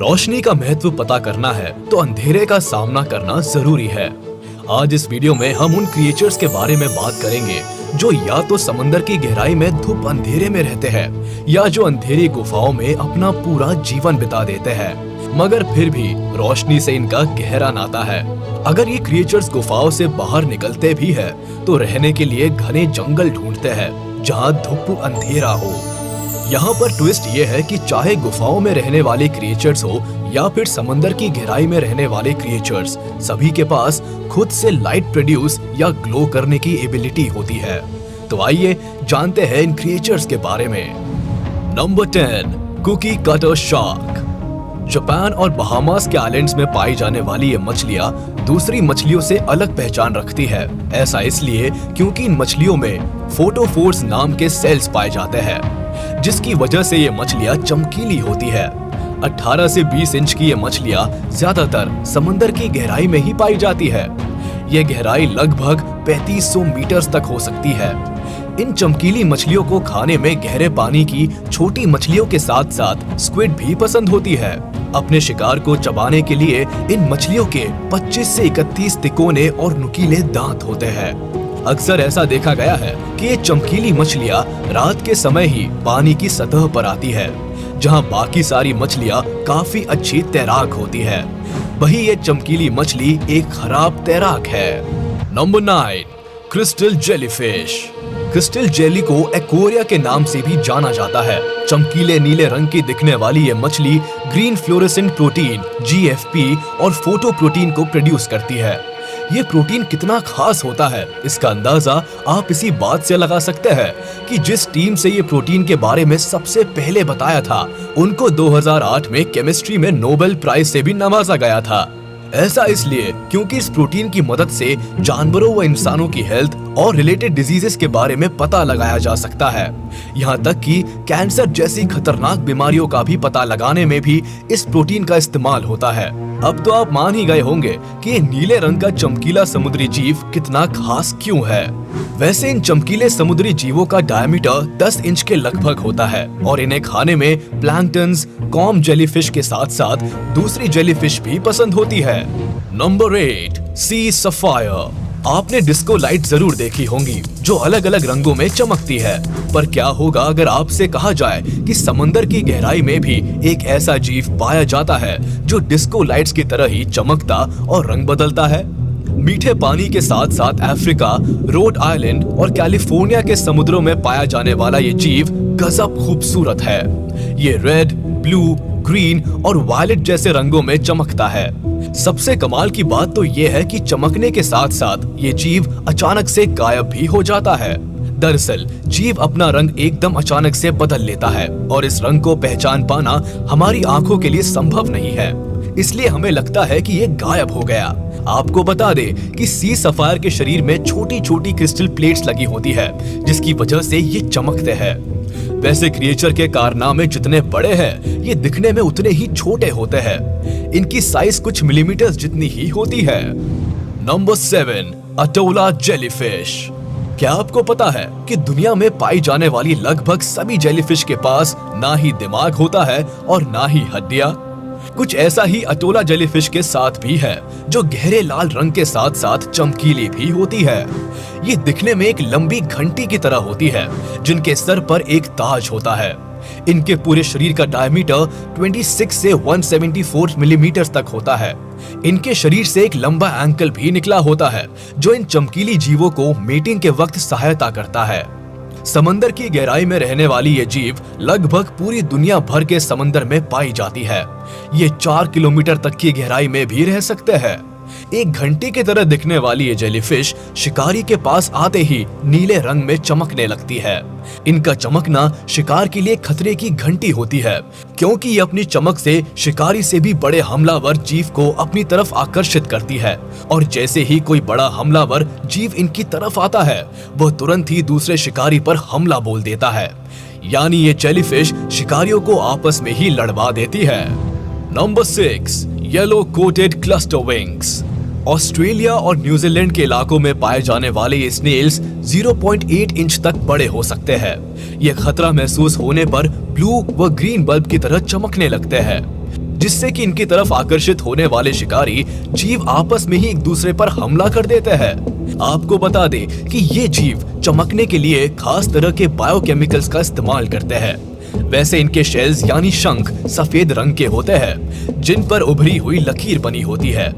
रोशनी का महत्व पता करना है तो अंधेरे का सामना करना जरूरी है। आज इस वीडियो में हम उन क्रिएचर्स के बारे में बात करेंगे जो या तो समंदर की गहराई में धूप अंधेरे में रहते हैं या जो अंधेरी गुफाओं में अपना पूरा जीवन बिता देते हैं, मगर फिर भी रोशनी से इनका गहरा नाता है। अगर ये क्रिएचर्स गुफाओं से बाहर निकलते भी है तो रहने के लिए घने जंगल ढूंढते हैं जहाँ धूप अंधेरा हो। यहाँ पर ट्विस्ट ये है कि चाहे गुफाओं में रहने वाले क्रिएचर्स हो या फिर समंदर की गहराई में रहने वाले क्रिएचर्स, सभी के पास खुद से लाइट प्रोड्यूस या ग्लो करने की एबिलिटी होती है। तो आइए जानते हैं इन क्रिएचर्स के बारे में। Number 10, cookie cutter shark. Japan और बहामास के आइलैंड्स में पाई जाने वाली ये मछलियाँ दूसरी मछलियों से अलग पहचान रखती है। ऐसा इसलिए क्योंकि इन मछलियों में फोटोफोर्स नाम के सेल्स पाए जाते हैं, जिसकी वजह से ये मछलियाँ चमकीली होती है। 18 से 20 इंच की ये मछलियाँ ज्यादातर समंदर की गहराई में ही पाई जाती है। ये गहराई लगभग 3500 मीटर तक हो सकती है। इन चमकीली मछलियों को खाने में गहरे पानी की छोटी मछलियों के साथ साथ स्क्विड भी पसंद होती है। अपने शिकार को चबाने के लिए इन मछलियों के 25 से 31 तिकोने और नुकीले दांत होते हैं। अक्सर ऐसा देखा गया है कि ये चमकीली मछलियाँ रात के समय ही पानी की सतह पर आती है, जहाँ बाकी सारी मछलियाँ काफी अच्छी तैराक होती है। वही ये चमकीली मछली एक खराब तैराक है। Number 9, crystal jellyfish. Crystal jelly को एक्वेरिया के नाम से भी जाना जाता है। चमकीले नीले रंग की दिखने वाली ये मछली ग्रीन फ्लोरेसेंट प्रोटीन GFP और फोटो प्रोटीन को प्रोड्यूस करती है। ये प्रोटीन कितना खास होता है, इसका अंदाजा आप इसी बात से लगा सकते हैं कि जिस टीम से ये प्रोटीन के बारे में सबसे पहले बताया था, उनको 2008 में केमिस्ट्री में नोबेल प्राइज से भी नवाजा गया था। ऐसा इसलिए क्योंकि इस प्रोटीन की मदद से जानवरों व इंसानों की हेल्थ और रिलेटेड डिजीजेस के बारे में पता लगाया जा सकता है। यहाँ तक कि कैंसर जैसी खतरनाक बीमारियों का भी पता लगाने में भी इस प्रोटीन का इस्तेमाल होता है। अब तो आप मान ही गए होंगे कि ये नीले रंग का चमकीला समुद्री जीव कितना खास क्यों है। वैसे इन चमकीले समुद्री जीवों का डायमीटर 10 इंच के लगभग होता है और इन्हें खाने में प्लैंकटन्स, कॉम जेलीफिश के साथ साथ दूसरी जेलीफिश भी पसंद होती है। नंबर 8, सी सफायर। आपने डिस्को लाइट जरूर देखी होंगी जो अलग अलग रंगों में चमकती है, पर क्या होगा अगर आपसे कहा जाए कि समंदर की गहराई में भी एक ऐसा जीव पाया जाता है जो डिस्को लाइट्स की तरह ही चमकता और रंग बदलता है। मीठे पानी के साथ साथ अफ्रीका, रोड आइलैंड और कैलिफोर्निया के समुद्रों में पाया जाने वाला ये जीव गजब खूबसूरत है। ये रेड, ब्लू, ग्रीन और वायलेट जैसे रंगों में चमकता है। सबसे कमाल की बात तो ये है कि चमकने के साथ साथ ये जीव अचानक से गायब भी हो जाता है। दरअसल जीव अपना रंग एकदम अचानक से बदल लेता है और इस रंग को पहचान पाना हमारी आंखों के लिए संभव नहीं है, इसलिए हमें लगता है कि ये गायब हो गया। आपको बता दे कि सी सफायर के शरीर में छोटी छोटी क्रिस्टल प्लेट्स लगी होती है, जिसकी वजह से ये चमकते हैं। वैसे क्रिएचर के कारनामे जितने बड़े हैं, ये दिखने में उतने ही छोटे होते हैं। इनकी साइज कुछ मिलीमीटर जितनी ही होती है। Number 7, Atolla jellyfish. क्या आपको पता है कि दुनिया में पाई जाने वाली लगभग सभी जेलीफिश के पास ना ही दिमाग होता है और ना ही हड्डियां? कुछ ऐसा ही अटोला जेलीफिश के साथ भी है, जो गहरे लाल रंग के साथ साथ चमकीली भी होती है। ये दिखने में एक लंबी घंटी की तरह होती है, जिनके सर पर एक ताज होता है। इनके पूरे शरीर का डायमीटर 26 से 174 मिलीमीटर तक होता है। इनके शरीर से एक लंबा एंकल भी निकला होता है, जो इन चमकीली जीवों को मेटिंग के वक्त सहायता करता है। समंदर की गहराई में रहने वाली ये जीव लगभग पूरी दुनिया भर के समंदर में पाई जाती है। ये 4 किलोमीटर तक की गहराई में भी रह सकते हैं। एक घंटी की तरह दिखने वाली ये जेलीफिश शिकारी के पास आते ही नीले रंग में चमकने लगती है। इनका चमकना शिकार के लिए खतरे की घंटी होती है, क्योंकि ये अपनी चमक से शिकारी से भी बड़े हमलावर जीव को अपनी तरफ आकर्षित करती है और जैसे ही कोई बड़ा हमलावर जीव इनकी तरफ आता है, वह तुरंत ही दूसरे शिकारी पर हमला बोल देता है। यानी ये जेलीफिश शिकारियों को आपस में ही लड़वा देती है। Number 6, yellow coated cluster wings. Australia और न्यूजीलैंड के इलाकों में पाए जाने वाले ये स्नेल्स 0.8 इंच तक बड़े हो सकते हैं। ये खतरा महसूस होने पर ब्लू व ग्रीन बल्ब की तरह चमकने लगते हैं। जिससे कि इनकी तरफ आकर्षित होने वाले शिकारी जीव आपस में ही एक दूसरे पर हमला कर देते हैं। आपको बता दें कि ये जीव चमकने के लिए खास तरह के बायोकेमिकल्स का इस्तेमाल करते हैं। वैसे इनके शेल्स यानी शंख सफेद रंग के होते हैं, जिन पर उभरी हुई लकीर बनी होती है।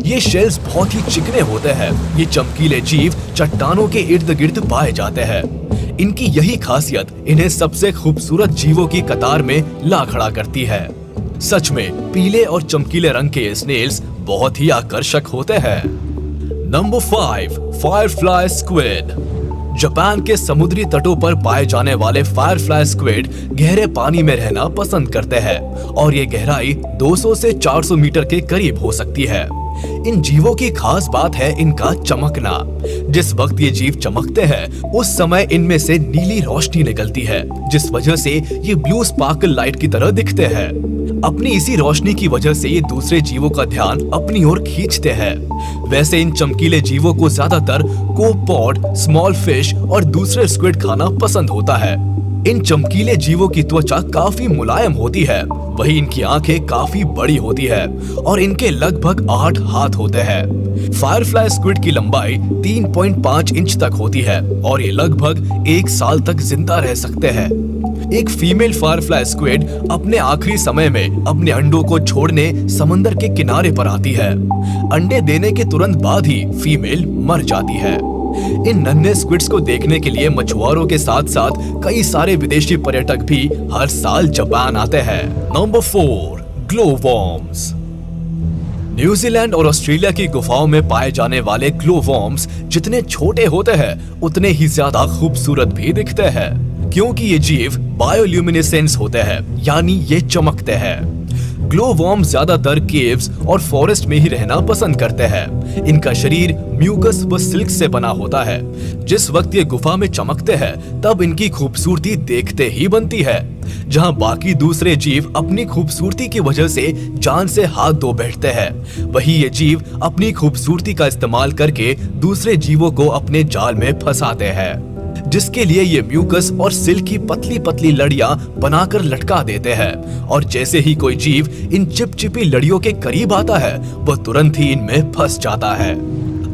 ये शेल्स बहुत ही चिकने होते हैं। ये चमकीले जीव चट्टानों के इर्द गिर्द पाए जाते हैं। इनकी यही खासियत इन्हें सबसे खूबसूरत जीवों की कतार में ला खड़ा करती है। सच में पीले और चमकीले रंग के स्नेल्स बहुत ही आकर्षक होते हैं। Number 5, Firefly squid. जापान के समुद्री तटों पर पाए जाने वाले फायरफ्लाई स्क्विड गहरे पानी में रहना पसंद करते हैं और ये गहराई 200 से 400 मीटर के करीब हो सकती है। इन जीवों की खास बात है इनका चमकना। जिस वक्त ये जीव चमकते हैं उस समय इनमें से नीली रोशनी निकलती है, जिस वजह से ये ब्लू स्पार्कल लाइट की तरह दिखते हैं। अपनी इसी रोशनी की वजह से ये दूसरे जीवों का ध्यान अपनी ओर खींचते हैं। वैसे इन चमकीले जीवों को ज्यादातर कोपॉड, स्मॉल फिश और दूसरे स्क्विड खाना पसंद होता है। इन चमकीले जीवों की त्वचा काफी मुलायम होती है, वही इनकी आंखें काफी बड़ी होती है और इनके लगभग 8 हाथ होते हैं। फायरफ्लाई स्क्विड की लंबाई 3.5 इंच तक होती है और ये लगभग 1 साल तक जिंदा रह सकते हैं। एक फीमेल फायरफ्लाई स्क्विड अपने आखिरी समय में अपने अंडों को छोड़ने समंदर के किनारे पर आती है। अंडे देने के तुरंत बाद ही फीमेल मर जाती है। इन नन्हे स्क्विड्स को देखने के लिए मछुआरों के साथ साथ कई सारे विदेशी पर्यटक भी हर साल जापान आते हैं। नंबर 4, ग्लोवॉर्म्स। न्यूजीलैंड और ऑस्ट्रेलिया की गुफाओं में पाए जाने वाले ग्लोवॉर्म्स जितने छोटे होते हैं उतने ही ज्यादा खूबसूरत भी दिखते हैं, क्योंकि ये जीव बायोल्यूमिनेसेंस होते हैं, यानी ये चमकते हैं। ग्लोवॉर्म ज्यादातर केव्स और फॉरेस्ट में ही रहना पसंद करते हैं। इनका शरीर म्यूकस व सिल्क से बना होता है। जिस वक्त ये गुफा में चमकते हैं तब इनकी खूबसूरती देखते ही बनती है। जहां बाकी दूसरे जीव अपनी खूबसूरती की वजह से जान से हाथ धो बैठते हैं, वही ये जीव अपनी खूबसूरती का इस्तेमाल करके दूसरे जीवों को अपने जाल में फंसाते हैं, जिसके लिए ये म्यूकस और सिल्क की पतली पतली लड़ियां बनाकर लटका देते हैं। और जैसे ही कोई जीव इन चिपचिपी लड़ियों के करीब आता है वह तुरंत ही इनमें फंस जाता है।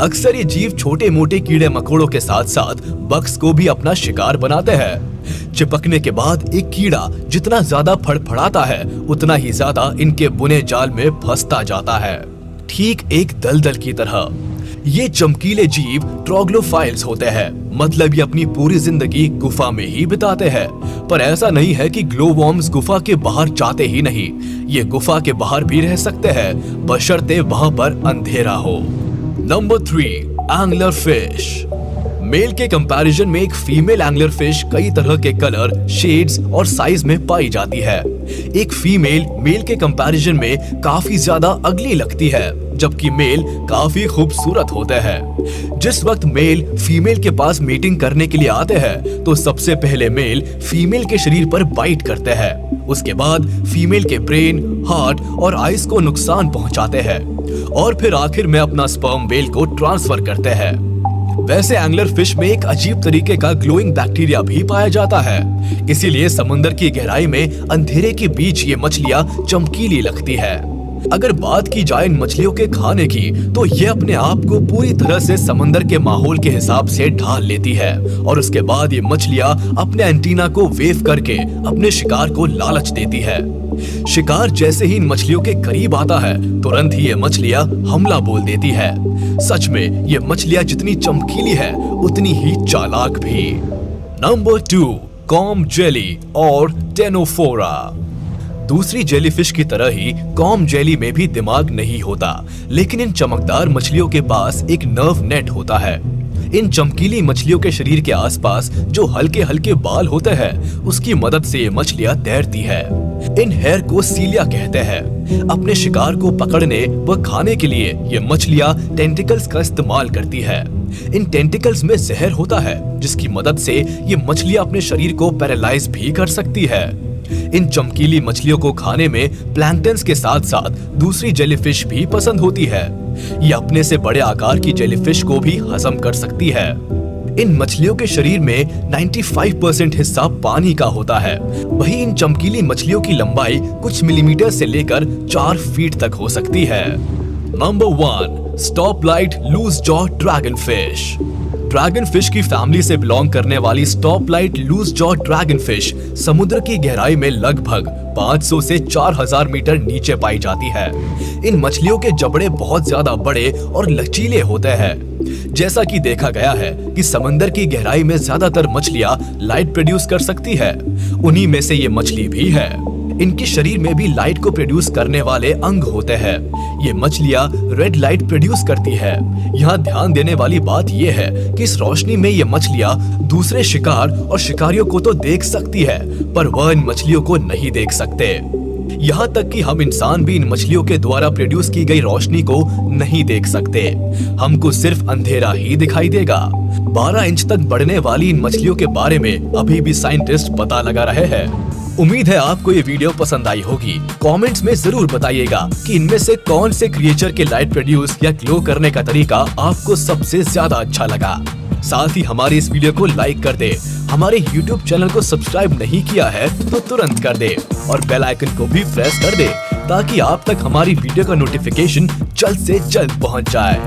अक्सर ये जीव छोटे मोटे कीड़े मकोड़ों के साथ साथ बग्स को भी अपना शिकार बनाते हैं। चिपकने के बाद एक कीड़ा जितना ज्यादा फड़फड़ाता है उतना ही ज्यादा इनके बुने जाल में फंसता जाता है, ठीक एक दलदल की तरह। ये चमकीले जीव ट्रोग्लोफाइल्स होते हैं, मतलब ये अपनी पूरी जिंदगी गुफा में ही बिताते हैं। पर ऐसा नहीं है कि ग्लोवॉर्म्स गुफा के बाहर जाते ही नहीं, ये गुफा के बाहर भी रह सकते हैं, बशर्ते वहां पर अंधेरा हो। Number 3, angler fish. मेल के कंपैरिजन में एक फीमेल एंगलर फिश कई तरह के कलर, शेड्स और साइज में पाई जाती है। एक फीमेल मेल के कंपैरिजन में काफी ज्यादा अगली लगती है, जबकि मेल काफी खूबसूरत होते हैं। जिस वक्त मेल फीमेल के पास मीटिंग करने के लिए आते हैं तो सबसे पहले मेल फीमेल के शरीर पर बाइट करते हैं। उसके बाद फीमेल के ब्रेन, हार्ट और आइज को नुकसान पहुंचाते हैं और फिर आखिर में अपना स्पर्म मेल को ट्रांसफर करते हैं। वैसे एंगलर फिश में एक अजीब तरीके का ग्लोइंग बैक्टीरिया भी पाया जाता है, इसीलिए समंदर की गहराई में अंधेरे के बीच ये मछलियां चमकीली लगती है। अगर बात की जाए इन मछलियों के खाने की तो ये अपने आप को पूरी तरह से समंदर के माहौल के हिसाब से ढाल लेती है और उसके बाद ये मछलियां अपने एंटीना को वेव करके अपने शिकार को लालच देती है। शिकार जैसे ही इन मछलियों के करीब आता है तुरंत ही ये मछलियां हमला बोल देती है। सच में ये मछलियां जितनी चमकीली है उतनी ही चालाक भी। नंबर 2, कॉम जेली और टेनोफोरा। दूसरी जेलीफिश की तरह ही कॉम जेली में भी दिमाग नहीं होता, लेकिन इन चमकदार मछलियों के पास एक नर्व नेट होता है। इन चमकीली मछलियों के शरीर के आसपास जो हल्के हल्के बाल होते हैं उसकी मदद से ये मछलियां तैरती है। इन हेयर को सीलिया कहते हैं। अपने शिकार को पकड़ने व खाने के लिए ये मछलियां टेंटिकल्स का इस्तेमाल करती है। इन टेंटिकल्स में जहर होता है जिसकी मदद से ये मछलियां अपने शरीर को पैरालाइज भी कर सकती है। इन चमकीली मछलियों को खाने में प्लैंक्टन्स के साथ साथ दूसरी जेलीफिश भी पसंद होती है। ये अपने से बड़े आकार की जेलीफिश को भी हजम कर सकती है। इन मछलियों के शरीर में 95% हिस्सा पानी का होता है। वहीं इन चमकीली मछलियों की लंबाई कुछ मिलीमीटर से लेकर 4 फीट तक हो सकती है। Number 1, stop light loose jaw dragon fish. Dragon fish की फैमिली से बिलोंग करने वाली stop light loose jaw dragon fish समुद्र की गहराई में लगभग 500 से 4000 मीटर नीचे पाई जाती है। इन मछलियों के जबड़े बहुत ज्यादा बड़े और लचीले होते हैं। जैसा कि देखा गया है कि समंदर की गहराई में ज्यादातर मछलियां लाइट प्रोड्यूस कर सकती है, उन्हीं में से ये मछली भी है। इनके शरीर में भी लाइट को प्रोड्यूस करने वाले अंग होते हैं। ये मछलियां रेड लाइट प्रोड्यूस करती है। यहाँ ध्यान देने वाली बात यह है कि इस रोशनी में ये मछलियां दूसरे शिकार और शिकारियों को तो देख सकती है, पर वह इन मछलियों को नहीं देख सकते। यहाँ तक कि हम इंसान भी इन मछलियों के द्वारा प्रोड्यूस की गई रोशनी को नहीं देख सकते। हमको सिर्फ अंधेरा ही दिखाई देगा। 12 इंच तक बढ़ने वाली इन मछलियों के बारे में अभी भी साइंटिस्ट पता लगा रहे हैं। उम्मीद है आपको ये वीडियो पसंद आई होगी। कमेंट्स में जरूर बताइएगा कि इनमें से कौन से क्रिएचर के लाइट प्रोड्यूस या ग्लो करने का तरीका आपको सबसे ज्यादा अच्छा लगा। साथ ही हमारे इस वीडियो को लाइक कर दे। हमारे YouTube चैनल को सब्सक्राइब नहीं किया है तो तुरंत कर दे और बेल आइकन को भी प्रेस कर दे ताकि आप तक हमारी वीडियो का नोटिफिकेशन जल्द से जल्द पहुंच जाए।